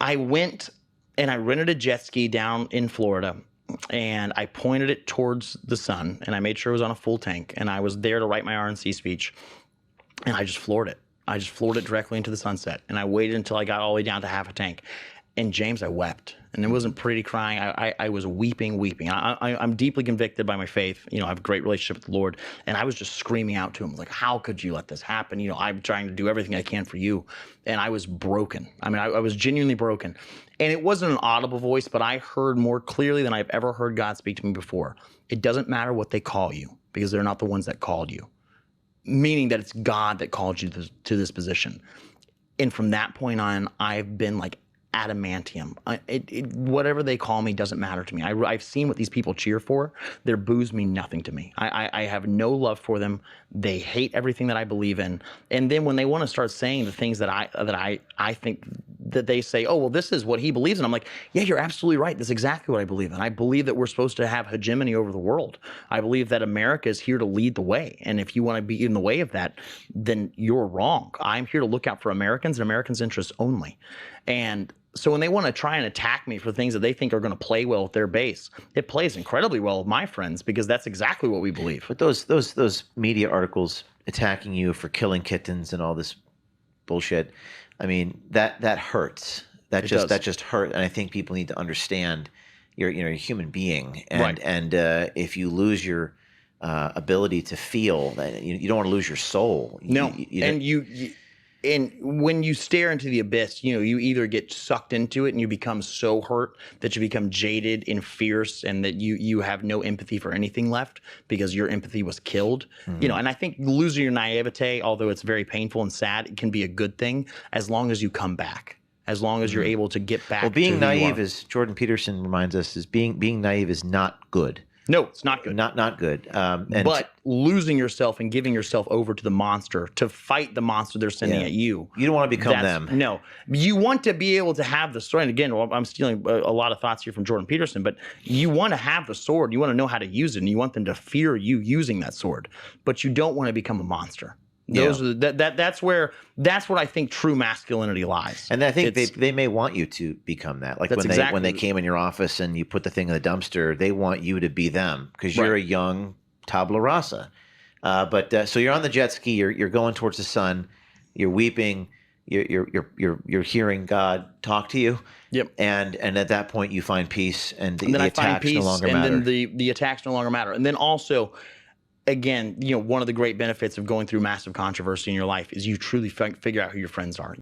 I went and I rented a jet ski down in Florida, and I pointed it towards the sun, and I made sure it was on a full tank, and I was there to write my RNC speech, and I just floored it. I just floored it directly into the sunset, and I waited until I got all the way down to half a tank. And James, I wept, and it wasn't pretty crying. I was weeping. I'm deeply convicted by my faith. You know, I have a great relationship with the Lord, and I was just screaming out to him, like, how could you let this happen? You know, I'm trying to do everything I can for you. And I was broken. I mean, I was genuinely broken. And it wasn't an audible voice, but I heard more clearly than I've ever heard God speak to me before. It doesn't matter what they call you, because they're not the ones that called you. Meaning that it's God that called you to this position. And from that point on, I've been like adamantium. Whatever they call me doesn't matter to me. I've seen what these people cheer for. Their boos mean nothing to me. I have no love for them. They hate everything that I believe in. And then when they want to start saying the things that I think that they say, oh, well, this is what he believes in. I'm like, yeah, you're absolutely right. That's exactly what I believe in. I believe that we're supposed to have hegemony over the world. I believe that America is here to lead the way. And if you want to be in the way of that, then you're wrong. I'm here to look out for Americans and Americans' interests only. And so when they want to try and attack me for things that they think are going to play well with their base, it plays incredibly well with my friends, because that's exactly what we believe. But those media articles attacking you for killing kittens and all this bullshit, I mean, that hurts. That just hurt. And I think people need to understand you're a human being, and Right. and if you lose your ability to feel, you don't want to lose your soul. And when you stare into the abyss, you either get sucked into it and you become so hurt that you become jaded and fierce, and that you have no empathy for anything left because your empathy was killed. Mm-hmm. And I think losing your naivete, although it's very painful and sad, it can be a good thing as long as you come back. As long as you're able to get back. Well, being to naive, as Jordan Peterson reminds us, is being naive is not good. No, it's not good. Not good. But losing yourself and giving yourself over to the monster, to fight the monster they're sending at you. You don't want to become them. No. You want to be able to have the sword. And again, I'm stealing a lot of thoughts here from Jordan Peterson, but you want to have the sword. You want to know how to use it, and you want them to fear you using that sword. But you don't want to become a monster. That's what I think true masculinity lies. And I think they may want you to become that. Like when they came in your office and you put the thing in the dumpster, they want you to be them because you're a young tabula rasa. So you're on the jet ski, you're going towards the sun, you're weeping, you're hearing God talk to you. Yep. And at that point you find peace, and the I attacks find peace, no longer and matter. then the attacks no longer matter. And then also, again, one of the great benefits of going through massive controversy in your life is you truly figure out who your friends are.